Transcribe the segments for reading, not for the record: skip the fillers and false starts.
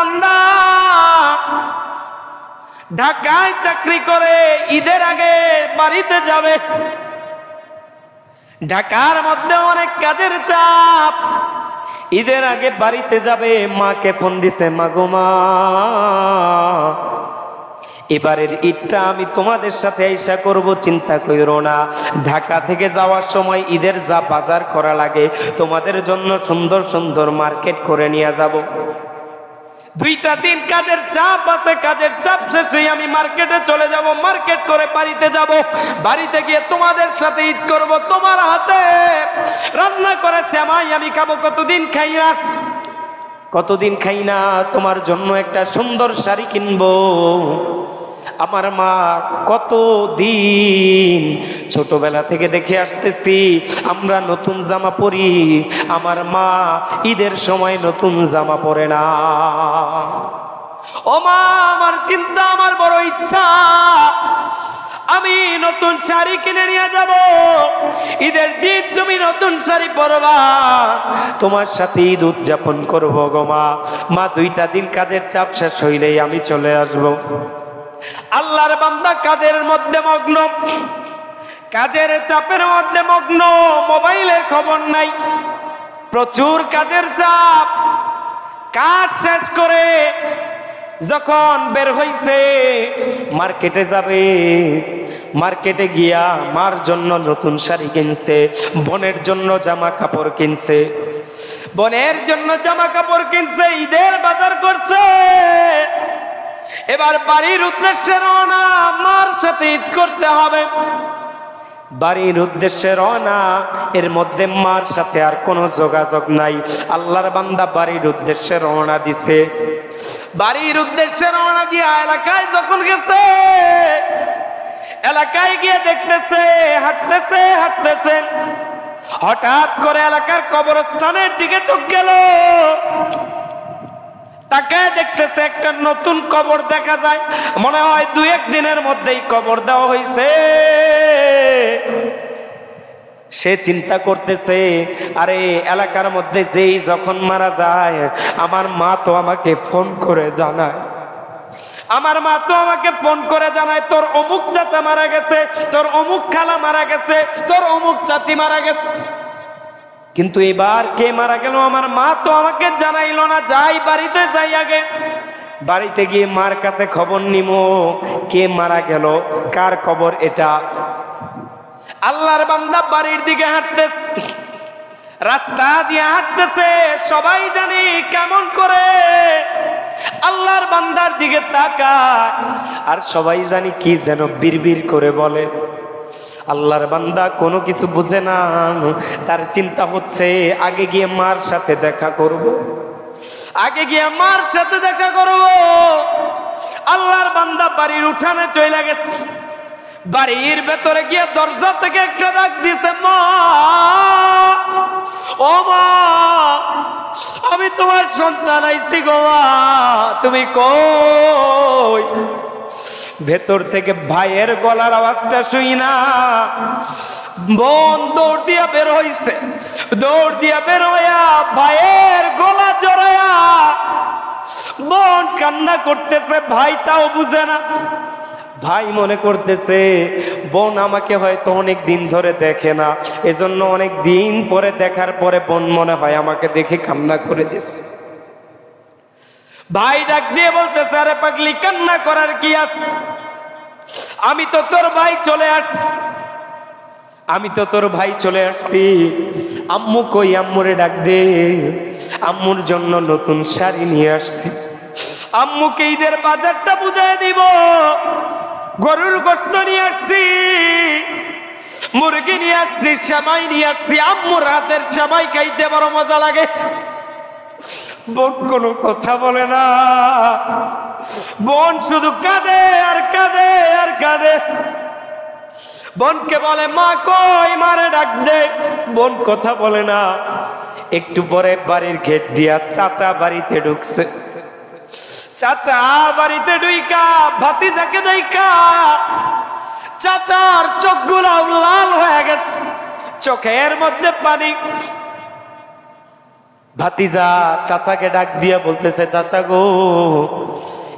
বান্দা ঢাকায় চাকরি করে ঈদের আগে বাড়িতে যাবে, ঢাকার মধ্যে অনেক কাজের চাপ, ঈদের আগে বাড়িতে যাবে। মাকে ফোন দিছে, মা গো মা, এবারের ঈদটা আমি তোমাদের সাথে আইসা করব, চিন্তা কইরো না। ঢাকা থেকে যাওয়ার সময় ঈদের যা বাজার করা লাগে তোমাদের জন্য সুন্দর সুন্দর মার্কেট করে নিয়ে যাব। 2টা দিন কাজের চাপ আছে, কাজের চাপ শেষে আমি মার্কেটে চলে যাব, মার্কেট করে বাড়িতে যাব, বাড়িতে গিয়ে তোমাদের সাথে ঈদ করব। তোমার হাতে রান্না করে সেমাই আমি খাবো, কতদিন খাই না, কতদিন খাই না। তোমার জন্য একটা সুন্দর শাড়ি কিনবো। আমার মা কতদিন ছোটবেলা থেকে দেখে আসতেছি আমরা নতুন জামা পরি, আমার মা ঈদের সময় নতুন জামা পরে না। ও মা, আমার চিন্তা, আমার বড় ইচ্ছা, আমি নতুন শাড়ি কিনে নিয়ে যাব। ঈদের দিন তুমি নতুন শাড়ি পরবা, তোমার সাথে ঈদ উদযাপন করবো গো মা। মা 2টা দিন কাজের চাপ শেষ হইলেই আমি চলে আসবো। আল্লাহর বান্দা কাজের মধ্যে মগ্ন, কাজের চাপের মধ্যে মগ্ন, মোবাইলের খবর নাই, প্রচুর কাজের চাপ। কাজ শেষ করে যখন বের হইছে মার্কেটে যাবে, মার্কেটে গিয়া মার জন্য নতুন শাড়ি কিনছে, বোনের জন্য জামা কাপড় কিনছে, বোনের জন্য জামা কাপড় কিনছে, ঈদের বাজার করছে। এবার বাড়ির উদ্দেশ্যে রওনা, মার সাথে ঈদ করতে হবে। বাড়ির উদ্দেশ্যে রওনা, এর মধ্যে মার সাথে আর কোনো যোগাযোগ নাই। আল্লাহর বান্দা বাড়ির উদ্দেশ্যে রওনা দিছে, বাড়ির উদ্দেশ্যে রওনা দিয়ে এলাকায় যখন গেছে, এলাকায় গিয়ে দেখতেছে, হাঁটতেছে হাঁটতেছে, হঠাৎ করে এলাকার কবরস্থানের দিকে চোখ গেল। তাকে দেখতেছে একটা নতুন কবর দেখা যায়, মনে হয় 2-1 দিনের মধ্যেই কবর দেওয়া হয়েছে। সে চিন্তা করতেছে, আরে এলাকার মধ্যে যেই যখন মারা যায় আমার মা তো আমাকে ফোন করে জানায়, আমার মা তো আমাকে ফোন করে জানায় তোর অমুক চাচা মারা গেছে, তোর অমুক খালা মারা গেছে, তোর অমুক চাচি মারা গেছে। কিন্তু এবার কে মারা গেল আমার মা তো আমাকে জানাইলো না। যাই বাড়িতে যাই, আগে বাড়িতে গিয়ে মার কাছে খবর নিমো কে মারা গেল, কার খবর এটা। আল্লাহর বান্দা বাড়ির দিকে হাঁটতেছে, রাস্তা দিয়ে হাঁটতেছে, সবাই জানি কেমন করে আল্লাহর বান্দার দিকে তাকায়, আর সবাই জানি কি যেন বিড়বিড় করে বলে। আল্লাহর বান্দা কোনো কিছু বুঝে না, তার চিন্তা হচ্ছে আগে গিয়ে মার সাথে দেখা করব, আগে গিয়ে মার সাথে দেখা করব। আল্লাহর বান্দা বাড়ির উঠানে চলে গেছে, বাড়ির ভেতরে গিয়ে দরজা থেকে একটা ডাক দিছে, মা, ও মা, আমি তোমার সন্তান আইছি গো মা, তুমি কই? ভেতর থেকে ভাইয়ের গলার আওয়াজটা শুই না বোন দৌড় দিয়া বের হইছে, দৌড় দিয়া বের হইয়া ভাইয়ের গলা জড়ায়া বোন কান্না করতেছে, ভাই তাও বুঝে না। ভাই মনে করতেছে বোন আমাকে হয়তো অনেক দিন ধরে দেখে না, এজন্য অনেক দিন পরে দেখার পরে বোন মনে হয় আমাকে দেখে কান্না করে দিছে। ভাই ডাক দিয়ে বলতেছে, আরে পাগলি, কান্না করার কি আছে? আমি তো তোর ভাই চলে আসছি, আমি তো তোর ভাই চলে আসছি। আম্মু কই? আম্মুরে ডাক দে, আম্মুর জন্য নতুন শাড়ি নিয়ে আসছি, আম্মুকে ঈদের বাজারটা বুঝাই দিব। গরুর গোশত নিয়ে আসছি, মুরগি নিয়ে আসছি, সেমাই নিয়ে আসছি, আম্মুর হাতের সেমাই খাইতে বড় মজা লাগে। বোন কোনো কথা বলে না, বোন শুধু কাঁদে আর কাঁদে আর কাঁদে। বোনকে বলে, মা কই? মারে ডাক দে। বোন কথা বলে না। একটু পরে বাড়ির গেট দিয়া চাচা বাড়িতে ঢুকছে। চাচা বাড়িতে ঢুইকা ভাতিজাকে দেখা চাচার চোখগুলো লাল হয়ে গেছে, চোখের মধ্যে পানি। ভাতিজা চাচাকে ডাক দিয়া বলতেছে, চাচা গো,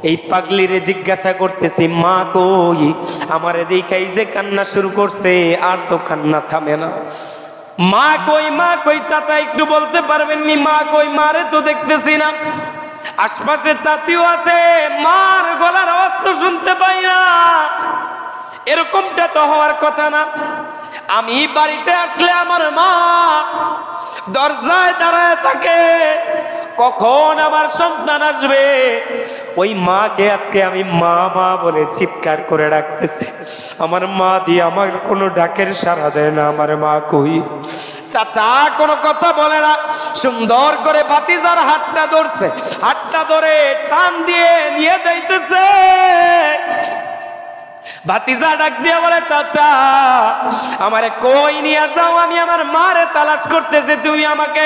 এই পাগলিরে জিজ্ঞাসা করতেছি মা কই, আমারে দেখাই যে কান্না শুরু করছে, আর তো কান্না থামে না। মা কই, মা কই, চাচা একটু বলতে পারবেননি মা কই? মারে তো দেখতেছি না। আশপাশে চাচিও আছে, মার গলার আওয়াজ তো শুনতে পাই না। এরকমটা তো হওয়ার কথা না। আমি বাড়িতে আসলে আমার মা দরজায় দাঁড়ায় থাকে, কখন আমার সন্তান আসবে। ওই মাকে আজকে আমি মা মা বলে চিৎকার করে ডাকতেছি। আমার মা দিয়ে আমার কোনো ডাকের সাড়া দেয় না। আমার মা কই? চাচা কোনো কথা বলে না, সুন্দর করে ভাতিজার হাতটা ধরছে, হাতটা ধরে টান দিয়ে নিয়ে যাইতেছে। ভাতিজা ডাক দিয়া বলে, চাচা আমারে কই নিয়ে যাও, আমি আমার মারে তালাশ করতেছি, তুমি আমাকে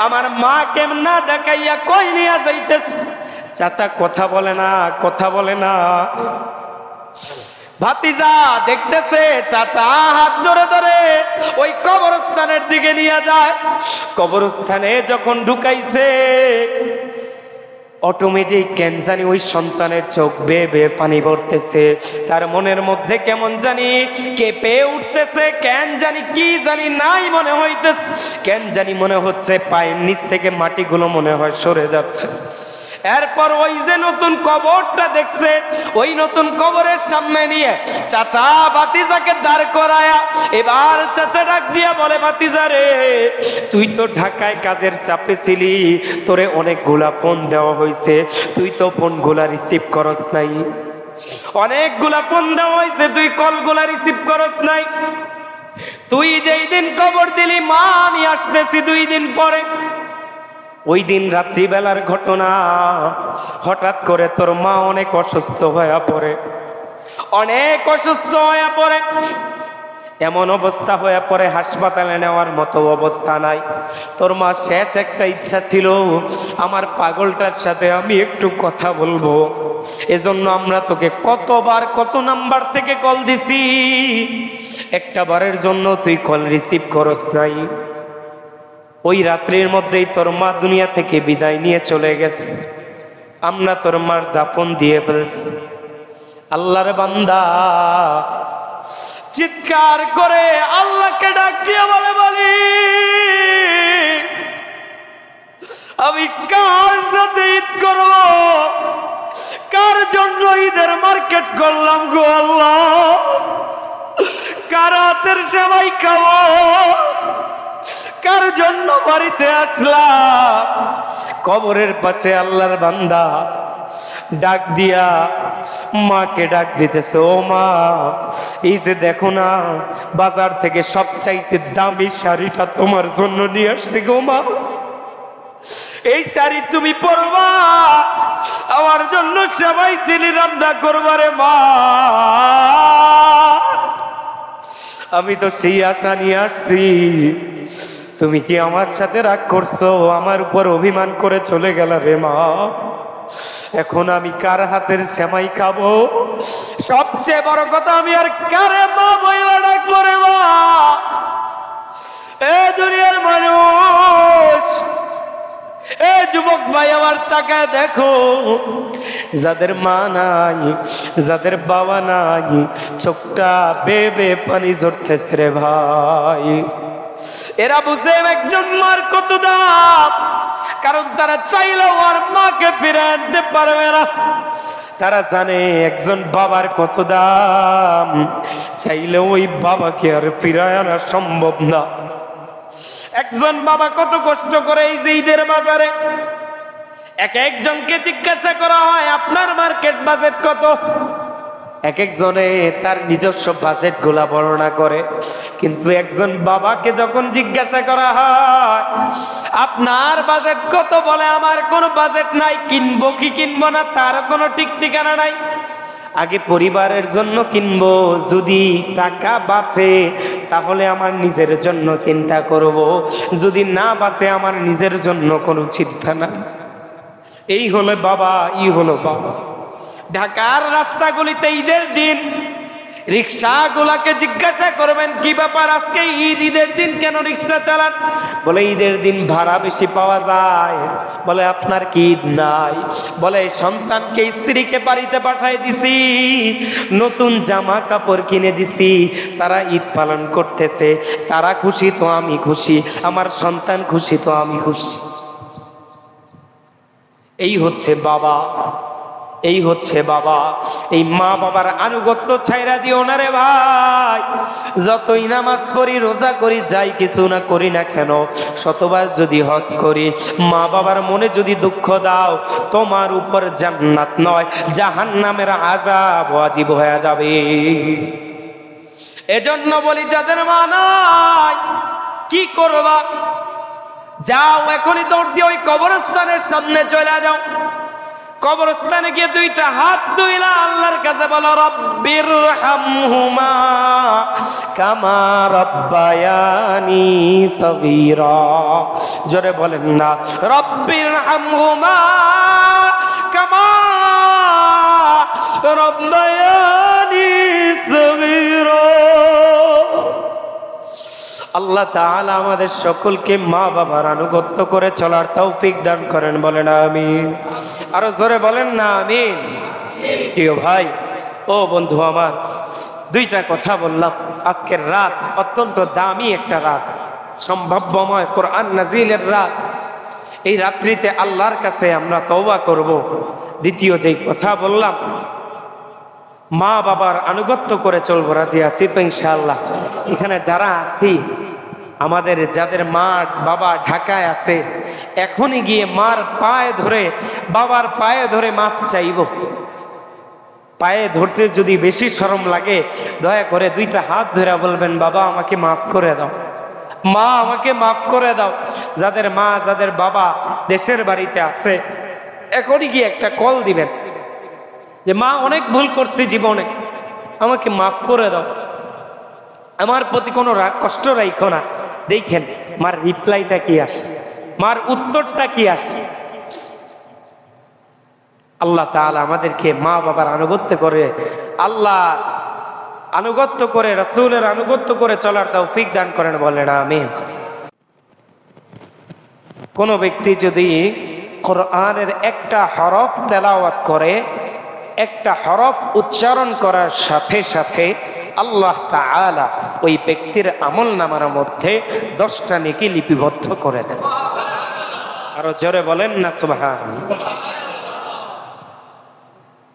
আমার মা কেমন না দেখাইয়া কই নিয়ে যাইতেছ? চাচা কথা বলে না, কথা বলে না। ভাতিজা দেখতেছে চাচা হাত ধরে ধরে ওই কবরস্থানের দিকে নিয়ে যায়। কবরস্থানে যখন ঢুকাইছে, অটোমেটিক কেন জানি ওই সন্তানের চোখ বেয়ে বেয়ে পানি পড়তেছে। তার মনের মধ্যে কেমন জানি কেঁপে উঠতেছে, কেন জানি কি জানি নাই মনে হইতেছে, কেন জানি মনে হচ্ছে পায়ের নিচ থেকে মাটিগুলো মনে হয় সরে যাচ্ছে। এরপর ওই যে নতুন কবরটা দেখছে, ওই নতুন কবরের সামনে নিয়ে চাচা ভাতিজাকে দাঁড় করায়া এবার চাচা ডাক দিয়া বলে, ভাতিজা রে, তুই তো ঢাকায় কাজের চাপে ছিলি, তোরে অনেকগুলা ফোন দেওয়া হয়েছে, তুই তো ফোনগুলা রিসিভ করস নাই। অনেকগুলা ফোন দেওয়া হয়েছে, তুই কলগুলা রিসিভ করস নাই। তুই যেই দিন কবর দিলি মা আমি আসতেছি 2 দিন পরে, ওই দিন রাত্রিবেলার ঘটনা। হঠাৎ করে তোর মা অনেক অসুস্থ হয়ে পড়ে, অনেক অসুস্থ হয়ে পড়ে, এমন অবস্থা হয়ে পড়ে হাসপাতালে নেওয়ার মতো অবস্থা নাই। তোর মা শেষ একটা ইচ্ছা ছিল, আমার পাগলটার সাথে আমি একটু কথা বলবো। এজন্য আমরা তোকে কতবার কত নাম্বার থেকে কল দিছি, একটা বারের জন্য তুই কল রিসিভ করস নাই। ওই রাত্রির মধ্যেই তোর মা দুনিয়া থেকে বিদায় নিয়ে চলে গেছে। আমরা তোর মার দাফন দিয়ে ফেলছি। আল্লাহর বান্দা চিৎকার করে আল্লাহকে ডাক দিয়ে বলে, বলি আমি কার সাথে ঈদ করব, কার জন্য ঈদের মার্কেট করলাম গো আল্লাহ, কার হাতের সেবাই খাবো, কার জন্য বাড়িতে আসলাম। কবরের পাশে আল্লাহর বান্দা ডাক দিয়া মাকে ডাক দিতেছে, ও মা, এই যে দেখো না বাজার থেকে সবচাইতে দামি শাড়িটা তোমার জন্য নিয়ে আসছে গো মা, এই শাড়ি তুমি পরবা, আমার জন্য সবাই চিনি রান্না করবারে মা। আমি তো সেই আশা নিয়ে আসছি, তুমি কি আমার সাথে রাগ করছো, আমার উপর অভিমান করে চলে গেলা রে মা। এখন আমি কার হাতের সেমাই খাবো, সবচেয়ে বড় কথা আমি আর কারে মা বইলা ডাকবো রে মা। এ দুনিয়ার মানুষ, এ যুবক ভাই আমার তাকায় দেখো, যাদের মা নাই, যাদের বাবা নাই, চোখটা বেয়ে বেয়ে পানি ঝরতেছে রে ভাই। এরা বুঝে একজন মার কত দাম, কারণ তারা চাইলেও আর মাকে ফিরে আনতে পারবে না। তারা জানে একজন বাবার কত দাম, চাইলেও ওই বাবাকে আর ফিরায় আনা সম্ভব না। একজন বাবা কত কষ্ট করে এই যে ঈদের বাজারে এক একজনকে জিজ্ঞাসা করা হয় আপনার মার্কেট বাজেট কত, এক একজনে তার নিজস্ব বাজেট গুলা বর্ণনা করে, কিন্তু একজন বাবাকে যখন জিজ্ঞাসা করা হয় আপনার বাজেট কত, বলে আমার কোনো বাজেট নাই, কিনবো কি কিনবো না তার কোনো ঠিক ঠিকানা নাই। আগে পরিবারের জন্য কিনবো, যদি টাকা বাঁচে তাহলে আমার নিজের জন্য চিন্তা করব, যদি না বাঁচে আমার নিজের জন্য কোনো চিন্তা নাই। এই হলো বাবা, এই হলো বাবা। ঢাকার রাস্তাগুলিতে ঈদের দিন রিক্সাগুলাকে জিজ্ঞাসা করবেন কি ব্যাপার, আজকে ঈদের দিন কেন রিক্সা চালান? বলে ঈদের দিন ভাড়া বেশি পাওয়া যায়। বলে আপনার কি ঈদ নাই? বলে সন্তানকে স্ত্রীকে বাড়িতে পাঠাই দিছি, নতুন জামা কাপড় কিনে দিছি, তারা ঈদ পালন করতেছে, তারা খুশি তো আমি খুশি, আমার সন্তান খুশি তো আমি খুশি। এই হচ্ছে বাবা, এই হচ্ছে বাবা। এই মা বাবার আনুগত্য ছাইরা দিও না রে ভাই। যতই নামাজ পড়ি, রোজা করি, যাই কিছু না করি না কেন, শতবার যদি হজ করি, মা বাবার মনে যদি দুঃখ দাও, তোমার উপর জান্নাত নয় জাহান্নামের আযাব ওয়াজিব হয়ে যাবে। এজন্য বলি যাদের মা নাই কি করবা, যাও এখনই দৌড় দিয়ে ওই কবরস্থানের সামনে চলে যাও। কবরস্থানে গিয়ে দুইটা হাত তুইলা আল্লাহর কাছে বলো, রব্বির হামহুমা কামা রব্বায়ানি সগীরা। জোরে বলেন না, রব্বির হামহুমা কামা রব্বায়ানি সগীরা। আল্লাহ তাআলা আমাদের সকলকে মা বাবার আনুগত্য করে চলার তৌফিক দান করেন, বলেন আমিন। আরো জোরে বলেন না আমিন। প্রিয় ভাই ও বন্ধু আমার, দুইটা কথা বললাম। আজকের রাত অত্যন্ত দামি একটা রাত, সম্ভাব্যময় কোরআন নাজিলের রাত। এই রাত্রিতে আল্লাহর কাছে আমরা তওবা করব। দ্বিতীয় যেই কথা বললাম, মা বাবার আনুগত্য করে চলবো, রাজি আছি তো ইনশাআল্লাহ? এখানে যারা আছি, আমাদের যাদের মা বাবা ঢাকায় আছে, এখনই গিয়ে মার পায়ে ধরে, বাবার পায়ে ধরে মাফ চাইব। পায়ে ধরতে যদি বেশি শরম লাগে, দয়া করে দুইটা হাত ধরে বলবেন, বাবা আমাকে মাফ করে দাও, মা আমাকে মাফ করে দাও। যাদের মা যাদের বাবা দেশের বাড়িতে আছে, এখনই গিয়ে একটা কল দিবেন যে মা অনেক ভুল করছি জীবনে, আমাকে মাফ করে দাও, আমার প্রতি কোনো রাগ কষ্ট রাখো না। দেখেন মার রিপ্লাইটা কি আসে, মার উত্তরটা কি আসে। আল্লাহ তাআলা আমাদেরকে মা বাবার আনুগত্য করে, আল্লাহ আনুগত্য করে, রাসূলের আনুগত্য করে চলার তৌফিক দান করেন, বলেন আমিন। কোন ব্যক্তি যদি কোরআনের একটা হরফ তেলাওয়াত করে, একটা হরফ উচ্চারণ করার সাথে সাথে আল্লাহ তাআলা ওই ব্যক্তির আমলনামার মধ্যে 10টা নেকি লিপিবদ্ধ করে দেন। আরো জোরে বলেন না সুবহানাল্লাহ।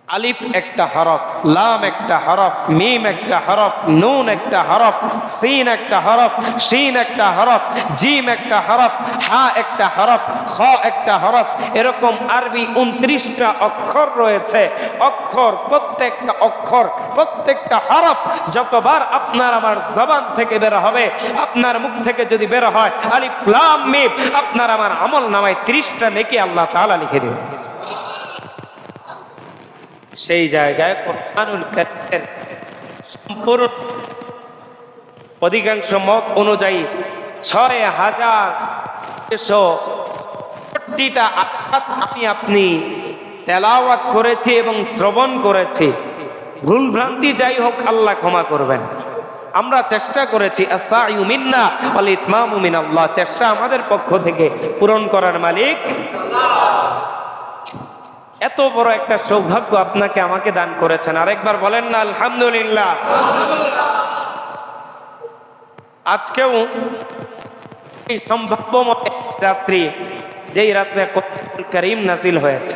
আলিফ একটা হরফ, লাম একটা হরফ, মিম একটা হরফ, নুন একটা হরফ, সিন একটা হরফ, শিন একটা হরফ, জিম একটা হরফ, হা একটা হরফ, খ একটা হরফ, এরকম আরবি 29টা অক্ষর রয়েছে। অক্ষর, প্রত্যেকটা অক্ষর, প্রত্যেকটা হরফ যতবার আপনার আমার জবান থেকে বের হবে, আপনার মুখ থেকে যদি বের হয় আলিফ লাম মিম, আপনার আমার আমল নামায় 30টা নেকি আল্লাহ তাআলা লিখে দেবেন। সেই জায়গায় কোরআনুল কারীমের সম্পূর্ণ অধিকাংশ মত অনুযায়ী ৬,৬০০টা আয়াত আপনি তেলাওয়াত করেছি এবং শ্রবণ করেছি। ভুল ভ্রান্তি যাই হোক আল্লাহ ক্ষমা করবেন। আমরা চেষ্টা করেছি, আস-সা'য়ু মিন্না ওয়াল ইতমামু মিনাল্লাহ, চেষ্টা আমাদের পক্ষ থেকে, পূরণ করার মালিক আল্লাহ। এত বড় একটা সৌভাগ্য আপনাকে আমাকে দান করেছেন, আরেকবার বলেন না আলহামদুলিল্লাহ। আজকেও এই সম্ভাব্যময় রাত্রি, যেই রাত্রে কোরআনুল কারীম নাযিল হয়েছে,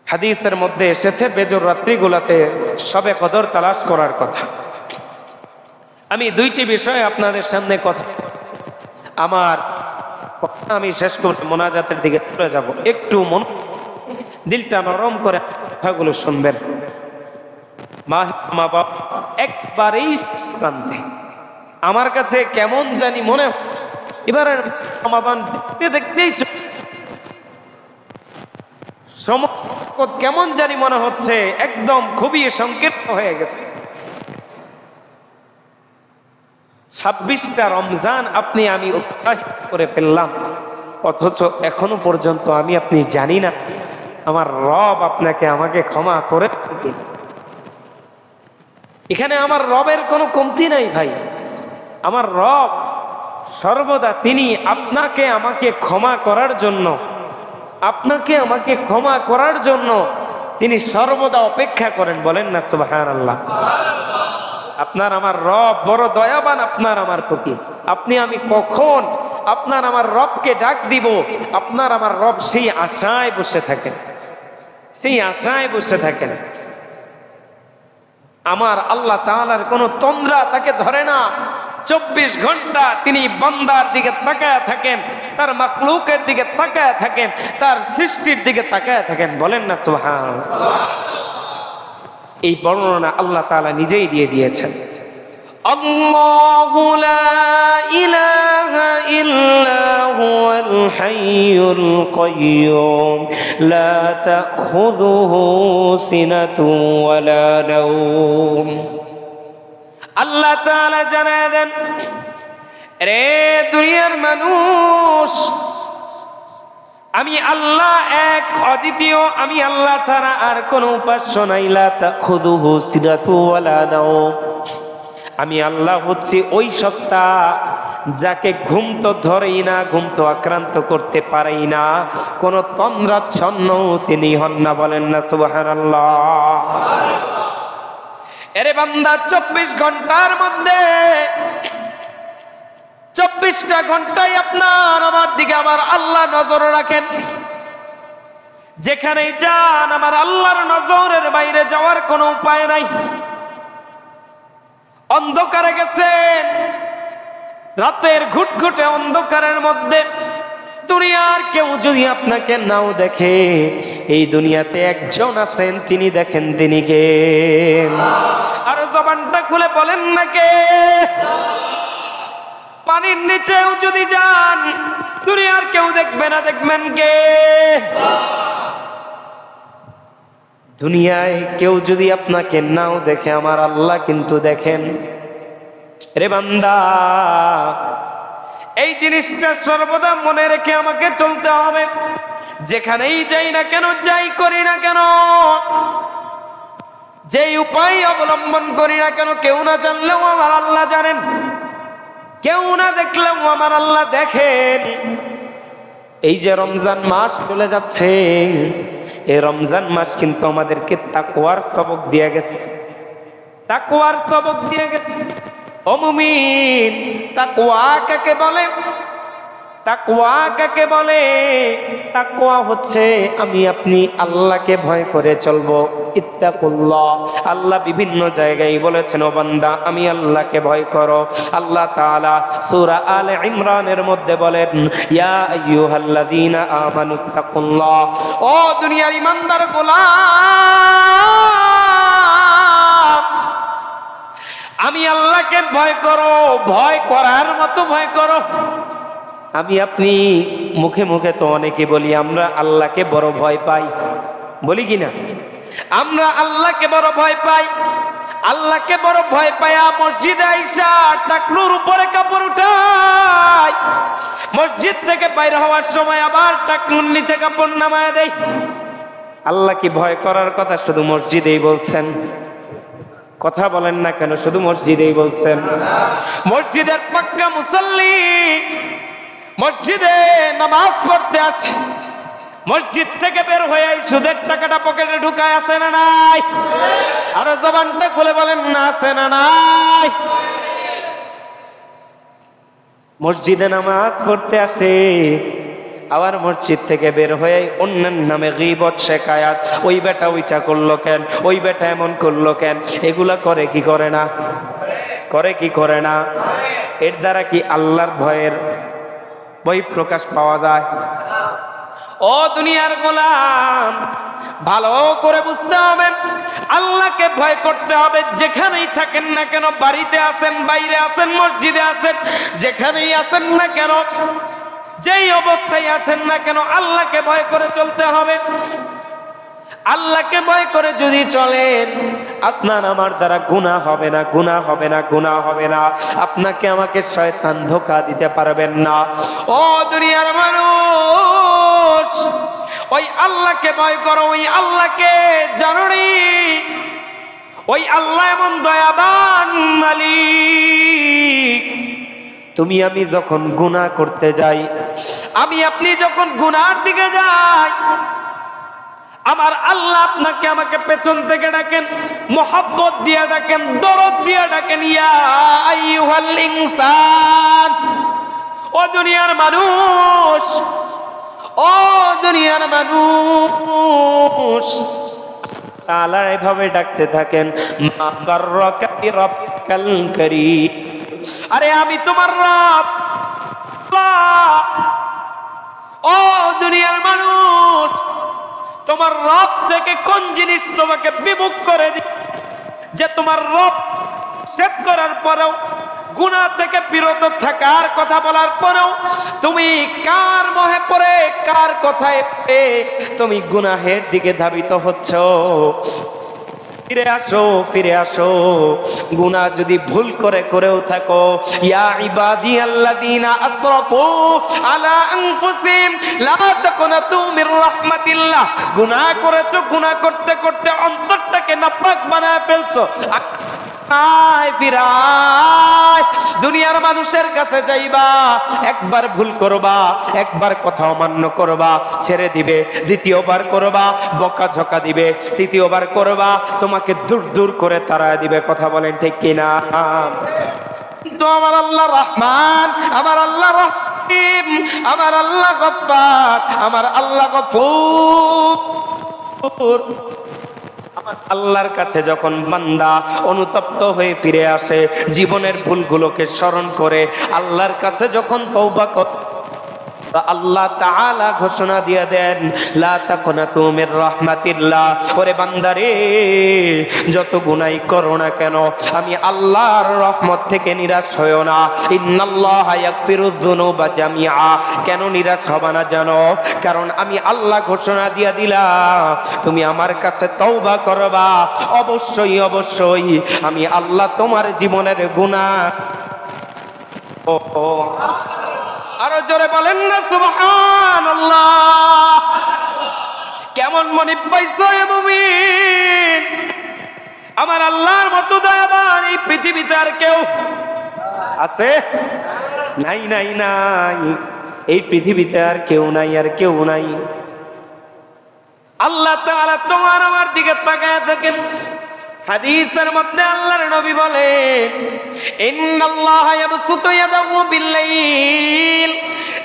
হাদিসের মধ্যে এসেছে বেজর রাত্রিগুলোতে শবে কদর তালাশ করার কথা। আমি দুইটি বিষয় আপনাদের সামনে কথা, আমার কথা আমি শেষ করে মোনাজাতের দিকে চলে যাব। একটু মন দিলটা নরম করে কথাগুলো শুনবেন। মা বাবা একবারেই শান্তি, আমার কাছে কেমন জানি মনে, এবারে সমাধান দেখতে দেখতেই কেমন জানি মনে হচ্ছে একদম খুবই সংকীর্ণ হয়ে গেছে। 26টা রমজান আপনি আমি অতিবাহিত করে ফেললাম, অথচ এখনো পর্যন্ত আমি আপনি জানি না আমার রব আপনাকে আমাকে ক্ষমা করে। এখানে আমার রবের কোনো কমতি নাই ভাই। আমার রব সর্বদা তিনি আপনাকে আমাকে ক্ষমা করার জন্য, আপনাকে আমাকে ক্ষমা করার জন্য তিনি সর্বদা অপেক্ষা করেন। বলেন না সুবহানাল্লাহ। আপনার আমার রব বড় দয়াবান আপনার আমার প্রতি। আপনি আমি কখন আপনার আমার রবকে ডাক দিব, আপনার আমার রব সেই আশায় বসে থাকেন, সেই আশায় বসে থাকেন। আমার আল্লাহ তাআলার কোনো তন্দ্রা তাকে ধরে না। 24 ঘন্টা তিনি বান্দার দিকে তাকায় থাকেন, তার মাখলুকের দিকে তাকায় থাকেন, তার সৃষ্টির দিকে তাকায় থাকেন। বলেন না সুবহানাল্লাহ। এই বর্ণনা আল্লাহ তাআলা নিজেই দিয়ে দিয়েছেন। আল্লাহু লা ইলাহা ইল্লা হুয়াল হাইয়ুল কাইয়্যুম লা তাখুযুহু সিনাতুন ওয়ালা নাওম। আল্লাহ তাআলা জানায় দেন, রে দুনিয়ার মানুষ, আমি আল্লাহ এক অদ্বিতীয়, আমি আল্লাহ ছাড়া আর কোন উপাস্য নাই। লা তাখুযুহু সিনাতুন ওয়ালা নাওম। আমি আল্লাহ হচ্ছি ওই সত্তা যাকে ঘুম তো ধরেই না, ঘুম তো আক্রান্ত করতে পারেই না, কোন তন্দ্রাচ্ছন্ন তিনি হন না। বলেন না সুবহানাল্লাহ। এরে বান্দা, 24 ঘন্টার মধ্যে 24টা ঘন্টায় আপনার আমার দিকে আমার আল্লাহ নজর রাখেন। যেখানেই যান আমার আল্লাহর নজরের বাইরে যাওয়ার কোনো উপায় নাই। অন্ধকারে গেছেন, রাতের ঘুটঘুটে অন্ধকারের মধ্যে, দুনিয়ার কেউ যদি আপনাকে নাও দেখে, এই দুনিয়াতে একজন আছেন, তিনি দেখেন, তিনি কে? আর জবানটা খুলে বলেন না কে? পানির নিচেও যদি যান, দুনিয়ার কেউ দেখবে না, দেখবেন কে? দুনিয়ায় কেউ যদি আপনাকে নাও দেখে, আমার আল্লাহ কিন্তু দেখেন। রে বান্দা, এই জিনিসটা সর্বদা মনে রেখে আমাকে চলতে হবে। যেখানেই যাই না কেন, যাই করি না কেন, যেই উপায় অবলম্বন করি না কেন, কেউ না জানলেও আমার আল্লাহ জানেন, কেউ না দেখলেও আমার আল্লাহ দেখেন। এই যে রমজান মাস চলে যাচ্ছে, এই রমজান মাস কিন্তু আমাদেরকে তাকওয়ার সবক দিয়ে গেছে, তাকওয়ার সবক দিয়ে গেছে। ও মুমিন, তাকওয়া কাকে বলে? তাকওয়া কাকে বলে? তাকওয়া হচ্ছে আমি আপনি আল্লাহকে ভয় করে চলবো। ইত্তাকুল্লাহ, আল্লাহ বিভিন্ন জায়গায় বলেছেন, ও বান্দা আমি আল্লাহকে ভয় করো। আল্লাহ তাআলা সূরা আলে ইমরানের মধ্যে বলেন, ইয়া আইয়ুহাল্লাযীনা আমানুত্তাকুল্লাহ। ও দুনিয়ার ঈমানদার গোলাম, আমি আল্লাহকে ভয় করো, ভয় করার মতো ভয় করো। আমি আপনি মুখে মুখে তো অনেকে বলি আমরা আল্লাহকে বড় ভয় পাই, বলি কিনা? আমরা আল্লাহকে বড় ভয় পাই। আল্লাহকে বড় ভয় পায়া মসজিদে আইসা টাকনুর উপরে কাপড় উঠাই, মসজিদ থেকে বাইরে হওয়ার সময় আবার টাকনুর নিচে কাপড় নামায় দেয়। আল্লাহ কি ভয় করার কথা শুধু মসজিদেই বলছেন? কথা বলেন না কেন? শুধু মসজিদেই বলছেন? মসজিদের পাক্কা মুসল্লি মসজিদে নামাজ পড়তে আসে, মসজিদ থেকে বের হয়ে সুদের টাকাটা পকেটে ঢুকায়, আছে না নাই? আরো জবানটা খুলে বলেন না, আছে না নাই? মসজিদে নামাজ পড়তে আসে, আবার মসজিদ থেকে বের হয়ে অন্যের নামে গীবত শেখায়াত, ওই বেটা ওইটা করলো কেন, ওই বেটা এমন করলো কেন, এগুলা করে কি করে না? করে কি করে না? এর দ্বারা কি আল্লাহর ভয়ের বহিঃপ্রকাশ পাওয়া যায়? ও দুনিয়ার গোলাম, ভালো করে বুঝতে হবে, আল্লাহকে ভয় করতে হবে। যেখানেই থাকেন না কেন, বাড়িতে আছেন, বাইরে আছেন, মসজিদে আছেন, যেখানেই আছেন না কেন, যেই অবস্থায় আছেন না কেন, আল্লাহকে ভয় করে চলতে হবে। আল্লাহকে ভয় করে যদি চলেন, আপনার আমার দ্বারা গুনাহ হবে না, গুনাহ হবে না, গুনাহ হবে না। আপনাকে আমাকে শয়তান ধোঁকা দিতে পারবেন না। ও দুনিয়ার মানুষ, ওই আল্লাহকে ভয় করো, ওই আল্লাহকে জানো নি, ওই আল্লাহ এমন দয়াবান মালিক, তুমি আমি যখন গুনাহ করতে যাই, আমি আপনি যখন গুনার দিকে যাই, আমার আল্লাহ আপনাকে আমাকে পেছন থেকে ডাকেন, মোহাব্বত দিয়ে ডাকেন, দরদ দিয়ে ডাকেন, ইয়া আইয়ুহাল ইনসান, ও দুনিয়ার মানুষ, ও দুনিয়ার মানুষ। তাআলা এভাবে ডাকতে থাকেন, মা গাররাকা বিরাব্বিকাল কারীম, আরে আমি তোমার রব। ও দুনিয়ার মানুষ, তোমার রব থেকে কোন জিনিস তোমাকে বিমুখ করে দিবে, যে তোমার রব সেট করার পরেও, গুনাহ থেকে বিরত থাকার কথা বলার পরেও তুমি কার মোহে পড়ে, কার কথায় পড়ে তুমি গুনাহের দিকে ধাবিত হচ্ছ। ফিরে আসো, ফিরে আসো। গুনাহ যদি ভুল করে করেও থাকো, ইয়া ইবাদিয়াল্লাযীনা আসরাফু আলা আনফুসিহিম লা তাকুনাতু মির রাহমাতিল্লাহ। গুনাহ করেছো, গুনাহ করতে করতে অন্তরটাকে নাপাক বানায় ফেলছো। দুনিয়ার মানুষের কাছে যাইবা, একবার ভুল করবা, একবার কথা অমান্য করবা, ছেড়ে দিবে, দ্বিতীয়বার করবা বকাঝকা দিবে, তৃতীয়বার করবা তোমাকে দূর দূর করে তাড়ায় দিবে। কথা বলেন ঠিক কিনা? তো আমার আল্লাহ রহমান, আমার আল্লাহ রহিম, আমার আল্লাহ গফফার, আমার আল্লাহ গফুর। আল্লাহর কাছে যখন বান্দা অনুতপ্ত হয়ে ফিরে আসে, জীবনের ভুলগুলোকে স্মরণ করে আল্লাহর কাছে যখন তওবা করে, আল্লাহ তাআলা ঘোষণা দিয়ে দেন, লা তাকুনাতু মির রাহমাতিল্লাহ। ওরে বান্দারে, যত গুনাহ করো না কেন, আমি আল্লাহর রহমত থেকে নিরাশ হয়ো না। ইন্নাল্লাহা ইয়াগফিরুয যুনুবা জামিআ। কেন নিরাশ হবা না জানো? কারণ আমি আল্লাহ ঘোষণা দিয়ে দিলাম, তুমি আমার কাছে তওবা করবা, অবশ্যই অবশ্যই আমি আল্লাহ তোমার জীবনের গুনাহ। আরো জোরে বলেন না সুবহানাল্লাহ। কেমন মনে পাইছো এ মুমিন? আমার আল্লাহর মতো দয়াবান এই পৃথিবীতে আর কেউ আছে? নাই নাই নাই, এই পৃথিবীতে আর কেউ নাই, আর কেউ নাই। আল্লাহ তাআলা তোমার আমার দিকে তাকায় দেখেন। হাদিসের মধ্যে আল্লাহর নবী বলেন, ইন্নাল্লাহা ইয়াবসুতু ইয়াদাহু বিল-লাইল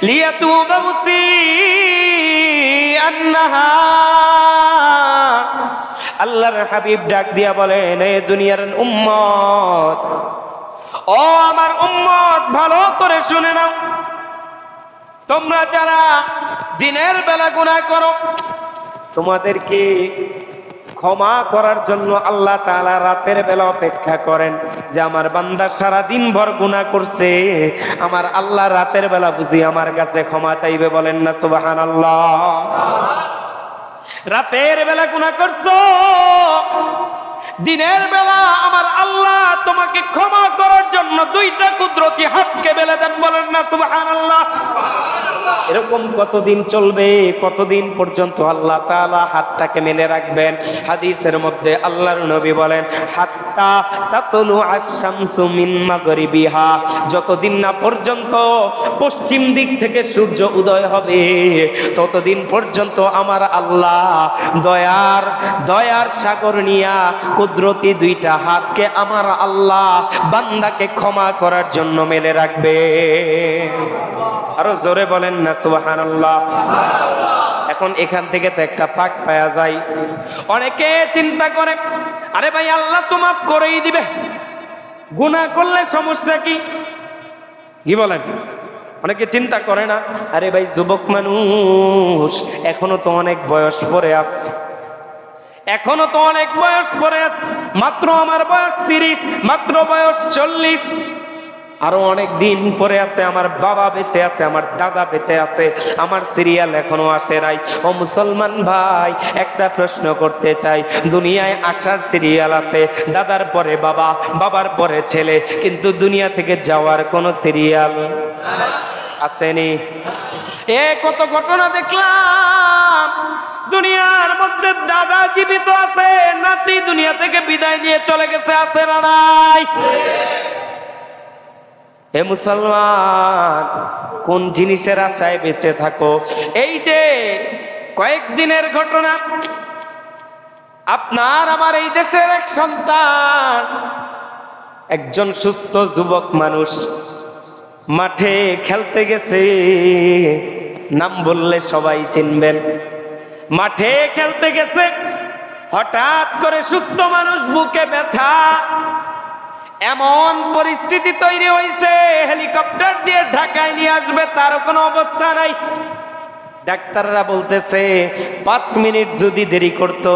লিয়াতুবা মুসিআন নাহার। আল্লাহর হাবিব ডাক দিয়া বলেন, হে দুনিয়ার উম্মত, ও আমার উম্মত, ভালো করে শুনে নাও, তোমরা যারা দিনের বেলা গুনাহ করো, তোমাদেরকে ক্ষমা করার জন্য আল্লাহ তাআলা রাতের বেলা অপেক্ষা করেন, যে আমার বান্দা সারা দিন ভর গুনাহ করছে, আমার আল্লাহ রাতের বেলা বুঝি আমার কাছে ক্ষমা চাইবে। বলেন না সুবহানাল্লাহ। রাতের বেলা গুনাহ করছো, দিনের বেলা আমার আল্লাহ তোমাকে ক্ষমা করার জন্য দুইটা কুদরতি হাতকে বেলে দেন। বলেন না সুবহানাল্লাহ। এরকম কতদিন চলবে? কতদিন পর্যন্ত আল্লাহ তাআলা হাতটাকে মেলে রাখবেন? হাদিসের মধ্যে আল্লাহর নবী বলেন, হাত্তা তাতলু আশ-শামসু মিন মাগরিবিহা। যতদিন না পর্যন্ত পশ্চিম দিক থেকে সূর্য উদয় হবে, ততদিন পর্যন্ত আমার আল্লাহ দয়ার সাগর নিয়া কুদরতি দুইটা হাতকে আমার আল্লাহ বান্দাকে ক্ষমা করার জন্য মেলে রাখবে। আরো জোরে বলেন না সুবহানাল্লাহ। এখন এখান থেকে তো একটা ফাঁক পাওয়া যায়। অনেকে চিন্তা করে, আরে ভাই আল্লাহ তো মাফ করেই দিবে, গুনাহ করলে সমস্যা কি? কি বলেন? অনেকে চিন্তা করে না, আরে ভাই যুবক মানুষ, এখনো তো অনেক বয়স পড়ে আছে, এখনো তো অনেক বয়স পড়ে আছে, মাত্র আমার বয়স 30, মাত্র বয়স 40, আরো অনেক দিন পরে আছে, আমার বাবা বেঁচে আছে, আমার দাদা বেঁচে আছে, আমার সিরিয়াল এখনো আসে নাই। ও মুসলমান ভাই, একটা প্রশ্ন করতে চাই, দুনিয়ায় আসার সিরিয়াল আছে, দাদার পরে বাবা, বাবার পরে ছেলে, কিন্তু দুনিয়া থেকে যাওয়ার কোন সিরিয়াল আসেনি। কত ঘটনা দেখলাম দুনিয়ার মধ্যে। মুহূর্তে দাদা জীবিত আছে, নাতি দুনিয়া থেকে বিদায় নিয়ে চলে গেছে, আছে না নাই? হে মুসলমান, কোন জিনিসের আশায় বেঁচে থাকো? এই যে কয়েকদিনের ঘটনা, আপনার আমার এই দেশের এক সন্তান, একজন সুস্থ যুবক মানুষ মাঠে খেলতে গেছে, নাম বললে সবাই চিনবেন। মাঠে খেলতে গেছে, হঠাৎ করে সুস্থ মানুষ বুকে ব্যথা, এমন পরিস্থিতি তৈরি হয়েছে হেলিকপ্টার দিয়ে ঢাকায় নিয়ে আসবে, তার কোনো অবস্থা নাই। ডাক্তাররা বলতেছে 5 মিনিট যদি দেরি করত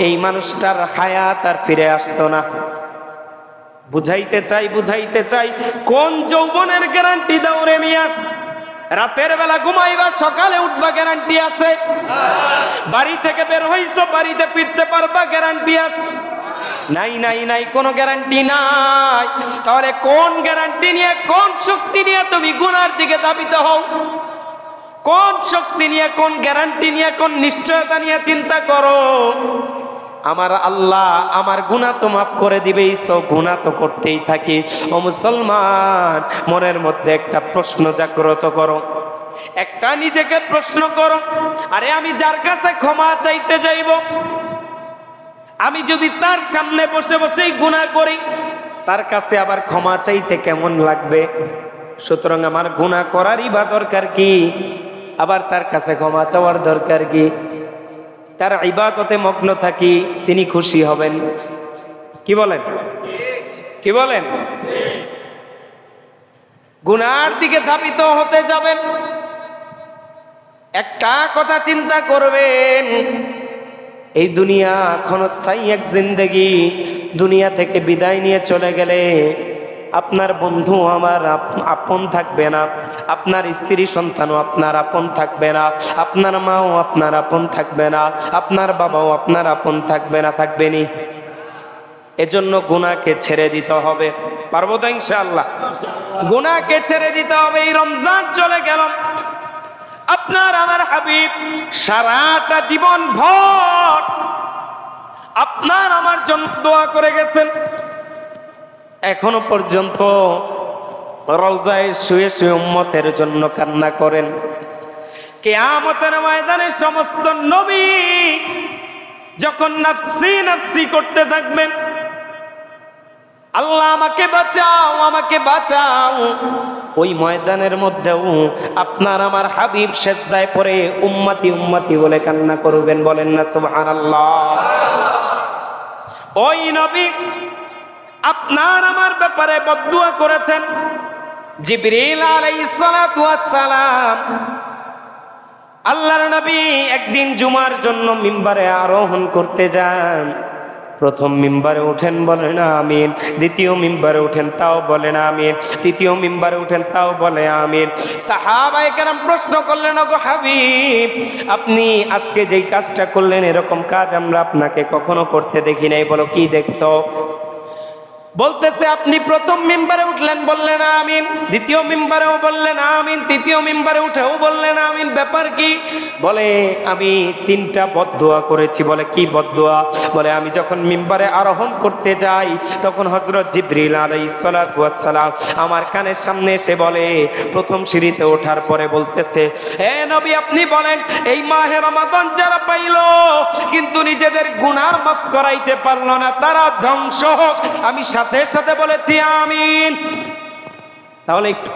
এই মানুষটার হায়াত আর ফিরে আসতো না। বুঝাইতে চাই কোন যৌবনের গ্যারান্টি দাও রে মিয়া? রাতের বেলা ঘুমাইবা, সকালে উঠবা, গ্যারান্টি আছে? বাড়ি থেকে বের হইছো, বাড়িতে ফিরতে পারবা, গ্যারান্টি আছে? নাই, কোনো গ্যারান্টি নাই। তাহলে কোন গ্যারান্টি নিয়ে, কোন শক্তি নিয়ে তুমি গুনার দিকে ধাবিত হও? কোন শক্তি নিয়ে, কোন গ্যারান্টি নিয়ে, কোন নিশ্চয়তা নিয়ে চিন্তা করো? আমার আল্লাহ আমার গুনাহ তো মাফ করে দিবেই, সো গুনাহ তো করতেই থাকি। ও মুসলমান, মনের মধ্যে একটা প্রশ্ন জাগ্রত করো, একটা নিজেকে প্রশ্ন করো, আরে আমি যার কাছে ক্ষমা চাইতে যাইব, আমি যদি তার সামনে বসে বসেই গুনাহ করি, তার কাছে আবার ক্ষমা চাইতে কেমন লাগবে? সুতরাং আমার গুনাহ করারই বা দরকার কি? আবার তার কাছে ক্ষমা চাওয়ার দরকার কি? তার ইবাদতে মগ্ন থাকি, তিনি খুশি হবেন। কি বলেন? গুনার দিকে ধাবিত হতে যাবেন, একটা কথা চিন্তা করবেন, এই দুনিয়া ক্ষণস্থায়ী এক জিন্দেগি। দুনিয়া থেকে বিদায় নিয়ে চলে গেলে আপনার বন্ধু আমার আপন থাকবে না, আপনার স্ত্রী সন্তানও আপনার আপন থাকবে না, আপনার মাও আপনার আপন থাকবে না, আপনার বাবাও আপনার আপন থাকবে না, থাকবেনি। এজন্য গুনাহকে ছেড়ে দিতে হবে। পারবো তো ইনশাআল্লাহ? গুনাহকে ছেড়ে দিতে হবে। এই রমজান চলে গেল, আপনার আমার হাবিব সারাটা জীবন ভর আপনার আমার জন্য দোয়া করে গেছেন। এখনো পর্যন্ত রওজায় শুয়ে শুয়ে উম্মতের জন্য কান্না করেন। কিয়ামতের ময়দানে সমস্ত নবী যখন নাফসি নাফসি করতে থাকবেন, আল্লাহ আমাকে বাঁচাও, আমাকে বাঁচাও, ওই ময়দানের মধ্যেও আপনার আমার হাবিব সেজদায় পড়ে উম্মতি উম্মতি বলে কান্না করবেন। বলেন না সুবহানাল্লাহ? ওই নবী আপনার আমার ব্যাপারে বদদুয়া করেছেন। জিবরিল আলাইহিস সালাতু ওয়াস সালাম, আল্লাহর নবী একদিন জুমার জন্য মিম্বারে আরোহণ করতে যান। প্রথম মিম্বারে উঠেন, বলেন আমিন। দ্বিতীয় মিম্বারে উঠেন, তাও বলেন আমিন। তৃতীয় মিম্বারে উঠেন, তাও বলে আমিন। সাহাবায়ে কেরাম প্রশ্ন করলেন, ওগো হাবিব, আপনি আজকে যেই কাজটা করলেন, এরকম কাজ আমরা আপনাকে কখনো করতে দেখি নাই। বলো কি দেখছো? বলতেছে আপনি প্রথম মিম্বারে উঠলেন, বললেন আমিন, দ্বিতীয় মিম্বারেও বললেন আমিন, তৃতীয় মিম্বারে উঠেও বললেন আমিন। ব্যাপার কি? বলে আমি 3টা বদদুয়া করেছি। বলে কি বদদুয়া? বলে আমি যখন মিম্বারে আরোহণ করতে যাই, তখন হযরত জিবরিল আলাইহিস সালাতু ওয়াস সালাম আমার কানের সামনে এসে বলে, প্রথম সিঁড়িতে ওঠার পরে বলতেছে, হে নবী আপনি বলেন, এই মাহে রমাদান যারা পাইল কিন্তু নিজেদের গুনাহ মাফ করাইতে পারলো না, তারা ধ্বংস হোক। আমি সাথে সাথে বলেছি আমিন। তাহলে একটু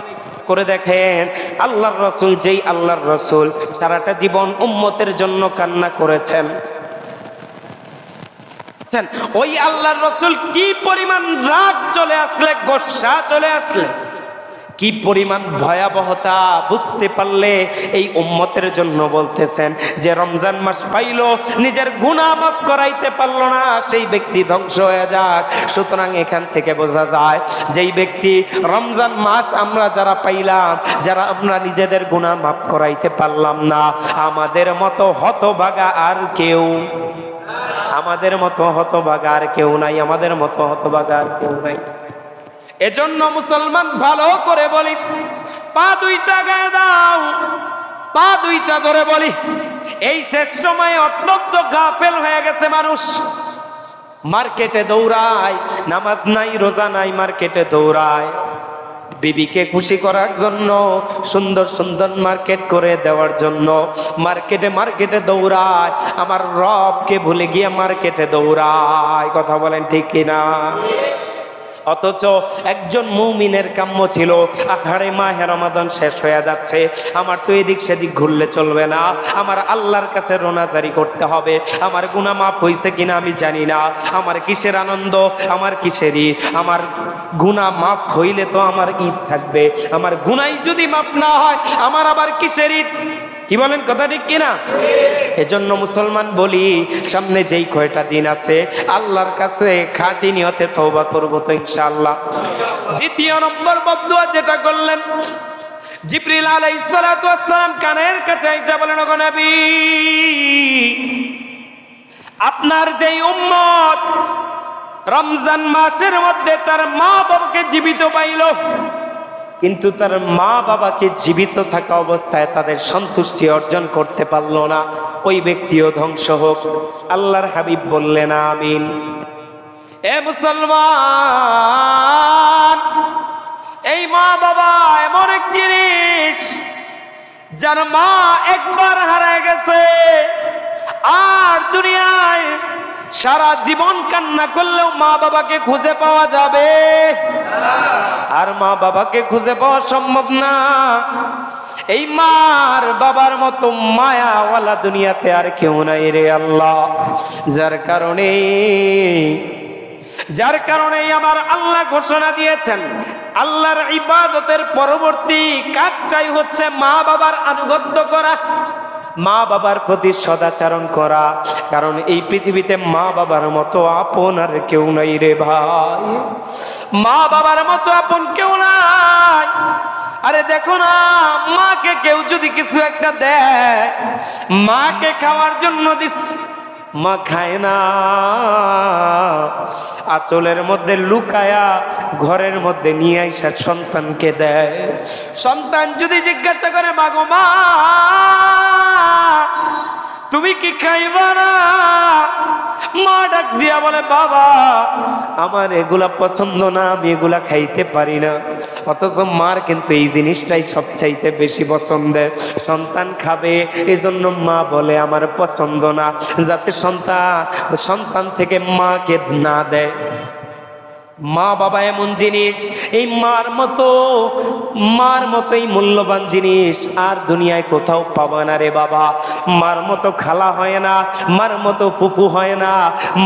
করে দেখেন, আল্লাহর রাসূল, যেই আল্লাহর রাসূল সারাটা জীবন উম্মতের জন্য কান্না করেছেন, ওই আল্লাহর রাসূল কি পরিমাণ রাগ চলে আসলে, গোসা চলে আসলে, কি পরিমাণ ভয়াবহতা বুঝতে পারলে এই উম্মতের জন্য বলতেছেন যে রমজান মাস পাইলো, নিজের গুনাহ মাফ করাইতে পারলো না, সেই ব্যক্তি ধ্বংস হয়ে যাক। সুতরাং এখান থেকে বোঝা যায়, যেই ব্যক্তি রমজান মাস আমরা যারা পাইলাম, যারা আমরা নিজেদের গুনাহ মাফ করাইতে পারলাম না, আমাদের মতো হতভাগা আর কেউ, আমাদের মতো হতভাগা আর কেউ নাই, আমাদের মতো হতভাগা আর কেউ নাই। এজন্য মুসলমান ভালো করে বলি, পা 2টা গায়ে দাও, পা 2টা ধরে বলি, এই শেষ সময়ে অত্যন্ত গাফেল হয়ে গেছে মানুষ। মার্কেটে দৌড়ায়, নামাজ নাই রোজা নাই, মার্কেটে দৌড়ায় বিবিকে খুশি করার জন্য, সুন্দর সুন্দর মার্কেট করে দেওয়ার জন্য মার্কেটে মার্কেটে দৌড়ায়, আমার রবকে ভুলে গিয়ে মার্কেটে দৌড়ায়। কথা বলেন ঠিক কিনা? অথচ একজন মুমিনের কাম্য ছিল, আহারে মাহে রমাদান শেষ হয়ে যাচ্ছে, আমার তো এদিক সেদিক ঘুরলে চলবে না, আমার আল্লাহর কাছে রোনাজারি করতে হবে। আমার গুনাহ মাফ হয়েছে কিনা আমি জানি না, আমার কিসের আনন্দ, আমার কিসের ঈদ? আমার গুনাহ মাফ হইলে তো আমার ঈদ থাকবে, আমার গুনাহই যদি মাফ না হয় আমার আবার কিসের ঈদ? কি বলেন, কথা ঠিক কিনা? এজন্য মুসলমান বলি, সামনে যেই কয়টা দিন আছে আল্লাহর কাছে খাঁটি নিয়তে তওবা করব তো ইনশাআল্লাহ। দ্বিতীয় নম্বর বদদুয়া যেটা করলেন, জিবরিল আলাইহিস সালাতু ওয়াস সালাম কানের কাছে আইসা বলেন, ওগো নবী, আপনার যেই উম্মত রমজান মাসের মধ্যে তার মা বাবাকে জীবিত পাইল, কিন্তু তার মা বাবাকে জীবিত থাকা অবস্থায় তাদের সন্তুষ্টি অর্জন করতে পারল না, ওই ব্যক্তিও ধ্বংস হোক। আল্লাহর হাবিব বললেন আমিন। এ মুসলমান, এই মা বাবা এমন এক জিনিস, যার মা একবার হারায় গেছে আর দুনিয়ায় সারা জীবন কান্না করলেও মা বাবাকে খুঁজে পাওয়া যাবে? আর মা বাবাকে খুঁজে পাওয়া সম্ভব না। এই মার বাবার মতো মায়াওয়ালা দুনিয়াতে আর কেউ নাই রে আল্লাহ। যার কারণে আমার আল্লাহ ঘোষণা দিয়েছেন, আল্লাহর ইবাদতের পরবর্তী কাজটাই হচ্ছে মা বাবার আনুগত্য করা, মা বাবার প্রতি সদাচরণ করা। কারণ এই পৃথিবীতে মা বাবার মতো আপন আর কেউ নাই রে ভাই, মা বাবার মতো আপন কেউ নাই। আরে দেখো না, মাকে কেউ যদি কিছু একটা দেয়, মাকে খাওয়ার জন্য দিচ্ছে, মা খায় না, আঁচলের মধ্যে লুকায়া ঘরের মধ্যে নিয়ে আইসা সন্তানকে দেয়। সন্তান যদি জিজ্ঞাসা করে, মাগো মা তুমি কি খাইবা না? মা ডাক দিয়া বলে, বাবা আমার এগুলা পছন্দ না, আমি এগুলা খাইতে পারি না। অথচ মার কিন্তু এই জিনিসটাই সবচাইতে বেশি পছন্দের। সন্তান খাবে, এজন্য মা বলে আমার পছন্দ না, যাতে সন্তান থেকে মাকে না দেয়। মা বাবা এমন জিনিস, এই মার মতো এই মূল্যবান জিনিস আর দুনিয়ায় কোথাও পাবা না রে বাবা। মার মতো খালা হয় না, মার মতো ফুফু হয় না,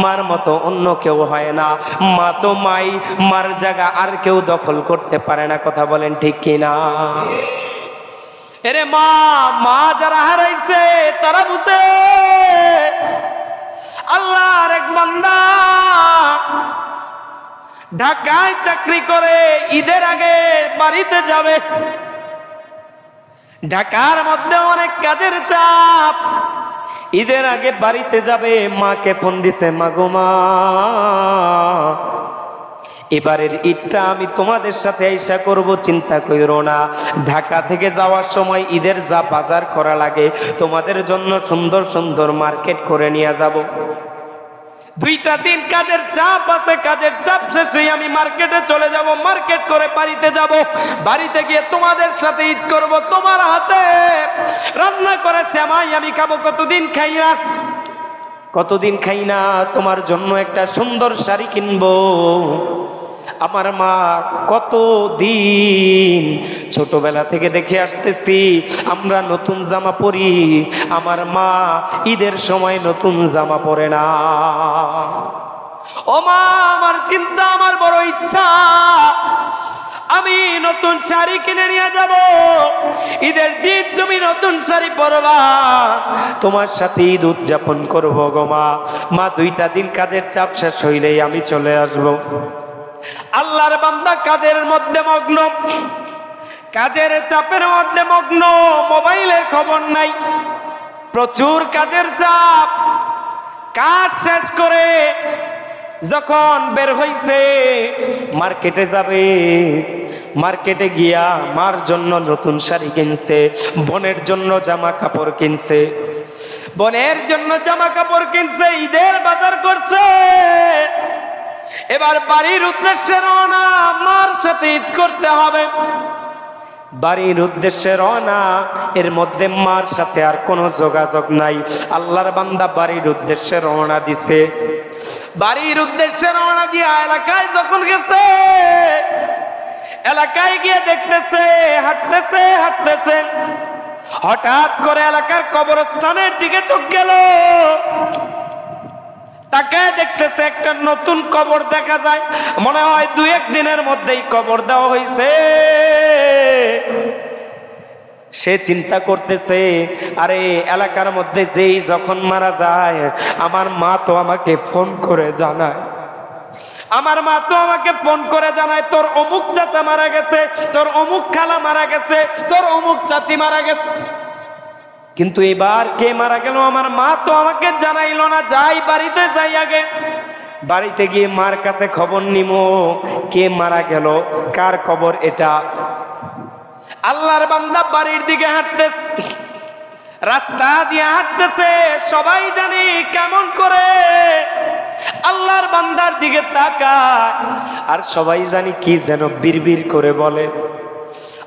মার মতো অন্য কেউ হয় না। মা তো মাই, মার জায়গা আর কেউ দখল করতে পারে না। কথা বলেন ঠিক কিনা? এরে মা যারা হারাইছে তারা বুঝে, আল্লাহর এক বান্দা ঢাকায় চাকরি করে, ঈদের আগে বাড়িতে যাবে, ঢাকার মধ্যে অনেক কাজের চাপ, ঈদের আগে বাড়িতে যাবে। মাকে ফোন দিছে, মাগো মা এবারের ঈদটা আমি তোমাদের সাথে আইসা করব, চিন্তা কইরো না। ঢাকা থেকে যাওয়ার সময় ঈদের যা বাজার করা লাগে তোমাদের জন্য সুন্দর সুন্দর মার্কেট করে নিয়ে যাব। 2টা দিন কাজের চাপ আছে, কাজের চাপ শেষে আমি মার্কেটে চলে যাব, মার্কেট করে বাড়িতে যাব, বাড়িতে গিয়ে তোমাদের সাথে ঈদ করব। তোমার হাতে রান্না করে সেমাই আমি খাবো, কতদিন খাই না। তোমার জন্য একটা সুন্দর শাড়ি কিনবো। আমার মা কতদিন ছোটবেলা থেকে দেখে আসতেছি আমরা নতুন জামা পরি, আমার মা ঈদের সময় নতুন জামা পরে না। ও মা, আমার চিন্তা, আমার বড় ইচ্ছা আমি নতুন শাড়ি কিনে নিয়ে যাব। ঈদের দিন তুমি নতুন শাড়ি পরবা, তোমার সাথে ঈদ উদযাপন করবো গো মা। 2টা দিন কাজের চাপ শেষ হইলেই আমি চলে আসবো। আল্লাহর বান্দা কাজের মধ্যে মগ্ন, কাজের চাপের মধ্যে মগ্ন, মোবাইলের খবর নাই, প্রচুর কাজের চাপ। কাজ শেষ করে যখন বের হইছে মার্কেটে যাবে, মার্কেটে গিয়া মার জন্য নতুন শাড়ি কিনছে, বোনের জন্য জামা কাপড় কিনছে। বোনের জন্য জামা কাপড় কিনছে, ঈদের বাজার করছে, এবার বাড়ির উদ্দেশ্যে রওনা, মার সাথে ঈদ করতে হবে। বাড়ির উদ্দেশ্যে রওনা, এর মধ্যে মার সাথে আর কোনো যোগাযোগ নাই। আল্লাহর বান্দা বাড়ির উদ্দেশ্যে রওনা দিছে। বাড়ির উদ্দেশ্যে রওনা দিয়ে এলাকায় যখন গেছে, এলাকায় গিয়ে দেখতেছে, হাঁটতেছে, হঠাৎ করে এলাকার কবরস্থানের দিকে চোখ গেল। তাকায় দেখতেছে একটা নতুন কবর দেখা যায়, মনে হয় 2-1 দিনের মধ্যেই কবর দেওয়া হয়েছে। সে চিন্তা করতেছে, আরে এলাকার মধ্যে যেই যখন মারা যায়, আমার মা তো আমাকে ফোন করে জানায়, আমার মা তো আমাকে ফোন করে জানায় তোর অমুক চাচা মারা গেছে, তোর অমুক খালা মারা গেছে, তোর অমুক চাচি মারা গেছে। কিন্তু এবার কে মারা গেল আমার মা তো আমাকে জানাইলো না। যাই বাড়িতে যাই, আগে বাড়িতে গিয়ে মার কাছে খবর নিমো, কে মারা গেল, কার কবর এটা। আল্লাহর বান্দা বাড়ির দিকে হাঁটতেছে, রাস্তা দিয়ে হাঁটতেছে, সবাই জানি কেমন করে আল্লাহর বান্দার দিকে তাকায়, আর সবাই জানি কি যেন বিড়বিড় করে বলে।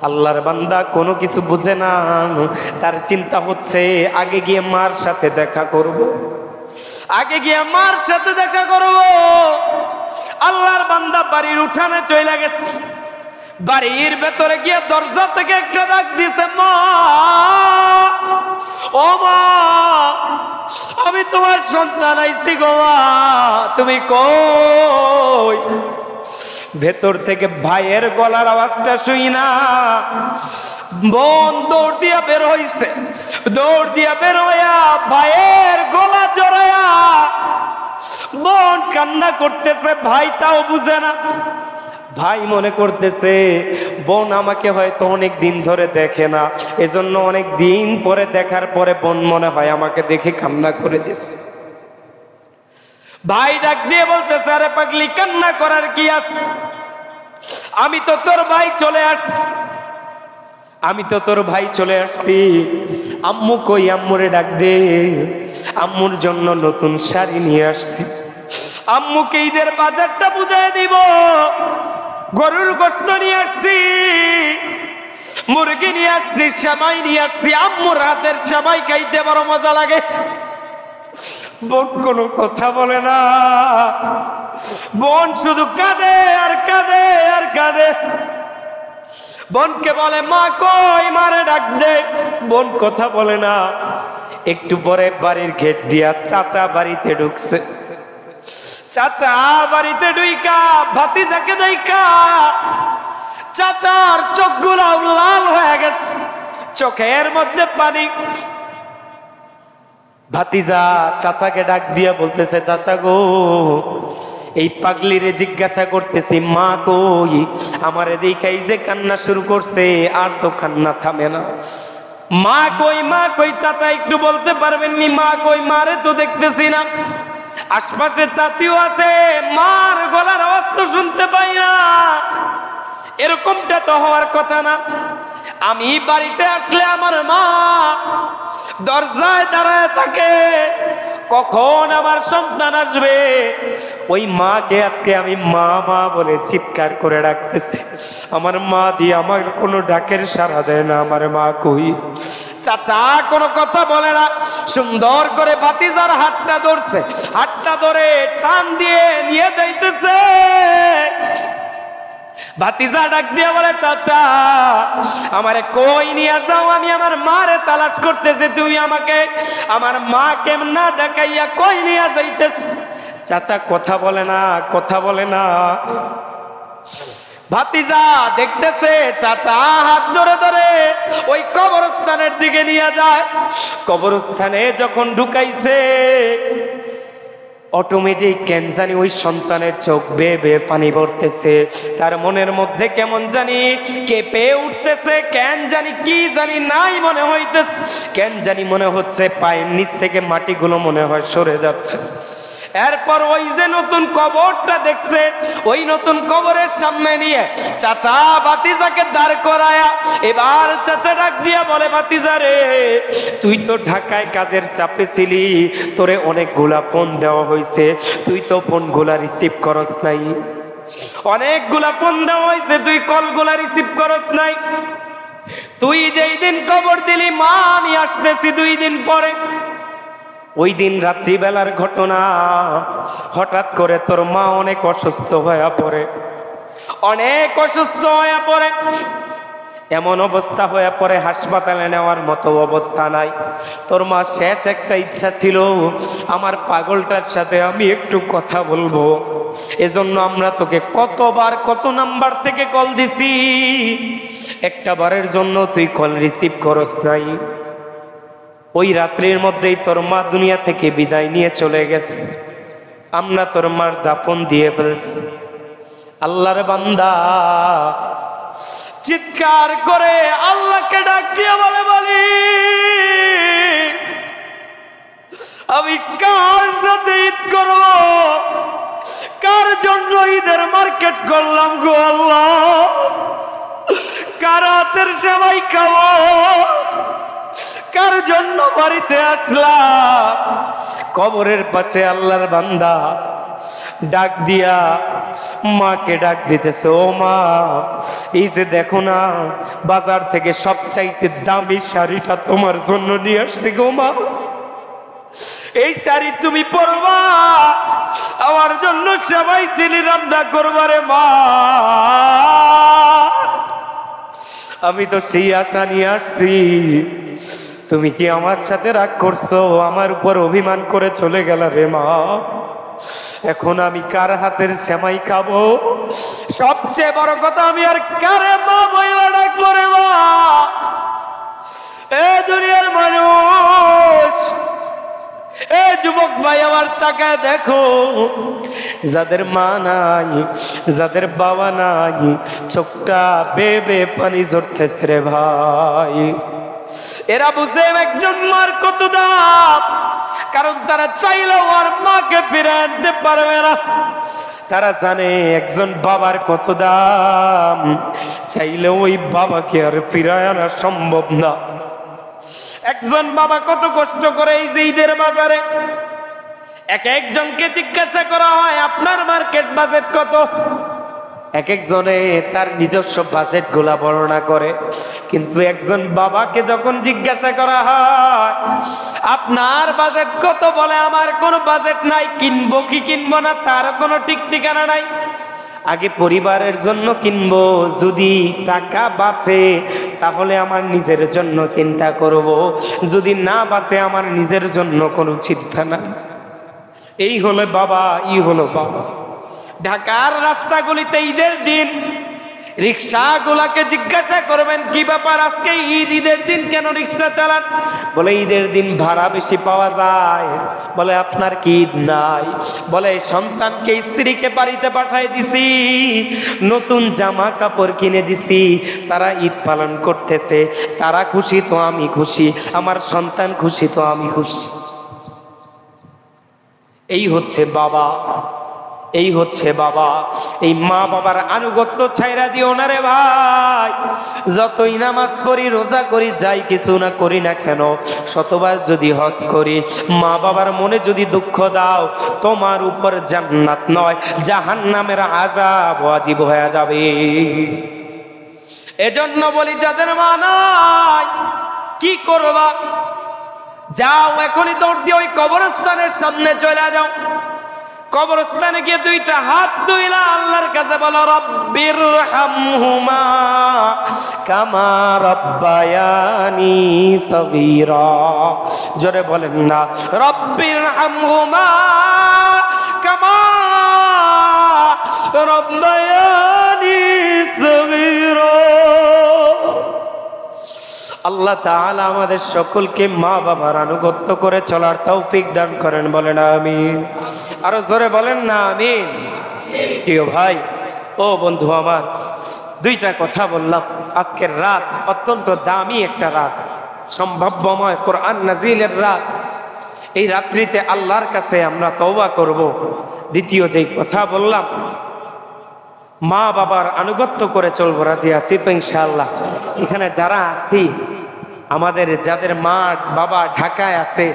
আল্লাহর বান্দা কোনো কিছু বুঝে না, তার চিন্তা হচ্ছে আগে গিয়ে মার সাথে দেখা করব, আগে গিয়ে মার সাথে দেখা করব। আল্লাহর বান্দা বাড়ির উঠানে চলে গেছে, বাড়ির ভেতরে গিয়ে দরজা থেকে একটা ডাক দিছে, মা, ও মা, আমি তোমার সন্তান আইছি গো মা, তুমি কই? ভেতর থেকে ভাইয়ের গলার আওয়াজটা শুই না, বোন দৌড় দিয়া বের হইছে, দৌড় দিয়া বের হইয়া ভাইয়ের গলা জড়ায়া বোন কান্না করতেছে, ভাই তাও বুঝে না। ভাই মনে করতেছে বোন আমাকে হয়তো অনেক দিন ধরে দেখে না, এজন্য অনেক দিন পরে দেখার পরে বোন মনে হয় আমাকে দেখে কান্না করে দিছে। ভাই ডাক দিয়ে বলতেছে, আরে পাগলি, কান্না করার কি আছে? আমি তো তোর ভাই চলে আসছি, আমি তো তোর ভাই চলে আসছি। আম্মু কই? আম্মুরে ডাক দে, আম্মুর জন্য নতুন শাড়ি নিয়ে আসছি, আম্মুকে ঈদের বাজারটা বুঝাই দিব, গরুর গোশত নিয়ে আসছি, মুরগি নিয়ে আসছি, সেমাই নিয়ে আসছি, আম্মুর হাতের সেমাই খাইতে বড় মজা লাগে। বোন কোনো কথা বলে না, বোন শুধু কাঁদে আর কাঁদে আর কাঁদে। বোনকে বলে, মা কই? মারে ডাক দে। বোন কথা বলে না। একটু পরে বাড়ির গেট দিয়া চাচা বাড়িতে ঢুকছে। চাচা বাড়িতে ঢুইকা ভাতিজাকে দেখা চাচার চোখগুলো লাল হয়ে গেছে, চোখের মধ্যে পানি। ভাতিজা চাচাকে ডাক দিয়া বলতেছে, চাচা গো, এই পাগলিরে জিজ্ঞাসা করতেছি, মা কই? আমারে দেখাই যে কান্না শুরু করছে, আর তো কান্না থামে না। মা কই, মা কই? চাচা একটু বলতে পারবেন নি মা কই? মারে তো দেখতেছি না, আশপাশে চাচিও আছে, মার গলার আওয়াজ তো শুনতে পাই না। এরকমটা তো হওয়ার কথা না। আমি বাড়িতে আসলে আমার মা দরজায় দাঁড়ায় থাকে, কখন আমার সন্তান আসবে। ওই মাকে আজকে আমি মা মা বলে চিৎকার করে ডাকতেছি, আমার মা দিয়ে আমার কোনো ডাকের সাড়া দেয় না। আমার মা কই? চাচা কোনো কথা বলে না, সুন্দর করে ভাতিজার হাতটা ধরছে, হাতটা ধরে টান দিয়ে নিয়ে যাইতেছে। ভাতিজা ডাক দিয়ে বলে, চাচা আমারে কই নিয়ে যাও? আমি আমার মারে তালাশ করতেছি, তুমি আমাকে আমার মা কেমন না দেখাইয়া কই নিয়ে যাইতেছ? চাচা কথা বলে না, কথা বলে না। ভাতিজা দেখতেছে চাচা হাত ধরে ধরে ওই কবরস্থানের দিকে নিয়ে যায়। কবরস্থানে যখন ঢুকাইছে, অটোমেটিক কেন জানি ওই সন্তানের চোখ বেয়ে বেয়ে পানি পড়তেছে, তার মনের মধ্যে কেমন জানি কেঁপে উঠতেছে, কেন জানি কি জানি নাই মনে হইতেছে, কেন জানি মনে হচ্ছে পায়ের নিচ থেকে মাটিগুলো মনে হয় সরে যাচ্ছে। এরপর ওই যে নতুন কবরটা দেখছে, ওই নতুন কবরের সামনে নিয়ে চাচা ভাতিজাকে দাঁড় করায়া এবার চাচা ডাক দিয়া বলে, ভাতিজা রে, তুই তো ঢাকায় কাজের চাপে ছিলি, তোরে অনেকগুলা ফোন দেওয়া হয়েছে, তুই তো ফোনগুলা রিসিভ করস নাই। অনেকগুলা ফোন দেওয়া হয়েছে, তুই কলগুলা রিসিভ করস নাই। তুই যেই দিন কবর দিলি মা নিয়ে আসতেছি 2 দিন পরে, ওই দিন রাত্রিবেলার ঘটনা। হঠাৎ করে তোর মা অনেক অসুস্থ হয়ে পড়ে, অনেক অসুস্থ হয়ে পড়ে, এমন অবস্থা হয়ে পড়ে হাসপাতালে নেওয়ার মতো অবস্থা নাই। তোর মা শেষ একটা ইচ্ছা ছিল, আমার পাগলটার সাথে আমি একটু কথা বলবো। এজন্য আমরা তোকে কতবার কত নাম্বার থেকে কল দিছি, একটা বারের জন্য তুই কল রিসিভ করস নাই। ওই রাত্রির মধ্যেই তোর মা দুনিয়া থেকে বিদায় নিয়ে চলে গেছে। আমরা তোর মার দাফন দিয়ে ফেলছি। আল্লাহর বান্দা চিৎকার করে আল্লাহকে ডাক দিয়ে বলে, বলি আমি কার সাথে ঈদ করব, কার জন্য ঈদের মার্কেট করলাম গো আল্লাহ, কার হাতের সেবাই খাবো, কার জন্য বাড়িতে আসলাম। কবরের পাশে আল্লাহর বান্দা ডাক দিয়া মাকে ডাক দিতেছে, ও মা, এই যে দেখো না বাজার থেকে সবচাইতে দামি শাড়িটা তোমার জন্য নিয়ে আসছে গো মা, এই শাড়ি তুমি পরবা, আমার জন্য সবাই চিনি রান্না করবারে মা। আমি তো সেই আশা নিয়ে আসছি, তুমি কি আমার সাথে রাগ করছো, আমার উপর অভিমান করে চলে গেল রে মা। এখন আমি কার হাতের সেমাই খাবো, সবচেয়ে বড় কথা আমি আর কারে মা বইলা ডাকবো রে মা। এ দুনিয়ার মানুষ, এ যুবক ভাই আমার তাকায় দেখো, যাদের মা নাই, যাদের বাবা নাই, চোখটা বেয়ে পানি ঝরতেছে রে ভাই। এরা বুঝে একজন মার কত দাম, কারণ তারা চাইলেও আর মাকে ফিরে আনতে পারবে না। তারা জানে একজন বাবার কত দাম, চাইলেও ওই বাবাকে আর ফিরায় আনা সম্ভব না। একজন বাবা কত কষ্ট করে এই যে ঈদের বাজারে এক একজনকে জিজ্ঞাসা করা হয় আপনার মার্কেট বাজেট কত, এক একজনে তার নিজস্ব বাজেট গুলা বর্ণনা করে, কিন্তু একজন বাবাকে যখন জিজ্ঞাসা করা হয় আপনার বাজেট কত, বলে আমার কোনো বাজেট নাই, কিনবো কি কিনবো না তার কোনো ঠিক ঠিকানা নাই। আগে পরিবারের জন্য কিনবো, যদি টাকা বাঁচে তাহলে আমার নিজের জন্য চিন্তা করব, যদি না বাঁচে আমার নিজের জন্য কোনো চিন্তা নাই। এই হলো বাবা, এই হলো বাবা। ঢাকার রাস্তাগুলিতে ঈদের দিন রিক্সাগুলাকে জিজ্ঞাসা করবেন কি ব্যাপার আজকে ঈদ, ঈদের দিন কেন রিক্সা চালান? বলে ঈদের দিন ভাড়া বেশি পাওয়া যায়। বলে আপনার কি ঈদ নাই? বলে সন্তানকে স্ত্রীকে বাড়িতে পাঠাই দিছি, নতুন জামা কাপড় কিনে দিছি, তারা ঈদ পালন করতেছে, তারা খুশি তো আমি খুশি, আমার সন্তান খুশি তো আমি খুশি। এই হচ্ছে বাবা, এই হচ্ছে বাবা। এই মা বাবার আনুগত্য ছাইরা দিও না রে ভাই। যতই নামাজ পড়ি, রোজা করি, যাই কিছু না করি না কেন, শতবার যদি হজ করি, মা বাবার মনে যদি দুঃখ দাও, তোমার উপর জান্নাত নয় জাহান্নামের আযাব ওয়াজিব হয়ে যাবে। এজন্য বলি যাদের মা নাই কি করবা, যাও এখনই দৌড় দিয়ে ওই কবরস্থানের সামনে চলে যাও। কবরস্থানে গিয়ে দুইটা হাত তুইলা আল্লাহর কাছে বলো রব্বির হামহুমা কামা রব্বায়ানি সগীরা। জোরে বলেন না, রব্বির হামহুমা কামা রব্বায়ানি সগীরা। আল্লাহ তাআলা আমাদের সকলকে মা বাবার আনুগত্য করে চলার তৌফিক দান করেন, বলেন আমিন। আরো জোরে বলেন না আমিন। প্রিয় ভাই ও বন্ধু আমার, দুইটা কথা বললাম। আজকের রাত অত্যন্ত দামি একটা রাত, সম্ভাব্যময় কোরআন নাজিলের রাত। এই রাত্রিতে আল্লাহর কাছে আমরা তওবা করব। দ্বিতীয় যেই কথা বললাম, মা বাবার আনুগত্য করে চলবো, রাজি আছি তো ইনশাআল্লাহ? এখানে যারা আছি, আমাদের যাদের মা বাবা ঢাকায় আছে,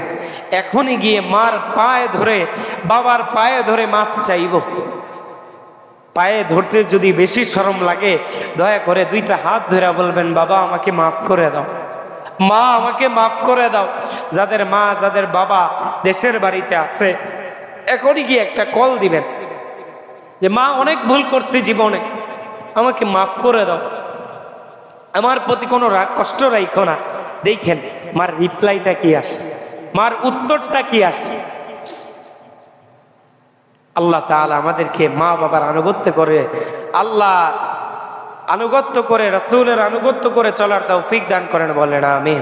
এখনই গিয়ে মার পায়ে ধরে, বাবার পায়ে ধরে মাফ চাইব। পায়ে ধরতে যদি বেশি শরম লাগে, দয়া করে দুইটা হাত ধরে বলবেন, বাবা আমাকে মাফ করে দাও, মা আমাকে মাফ করে দাও। যাদের মা যাদের বাবা দেশের বাড়িতে আছে, এখনই গিয়ে একটা কল দিবেন যে মা অনেক ভুল করছি জীবনে, আমাকে মাফ করে দাও, আমার প্রতি কোনো রাগ কষ্ট রাখো না। দেখেন মার রিপ্লাইটা কি আসে, মার উত্তরটা কি আসে। আল্লাহ তাআলা আমাদেরকে মা বাবার আনুগত্য করে, আল্লাহ আনুগত্য করে, রাসূলের আনুগত্য করে চলার তৌফিক দান করেন, বলেন আমিন।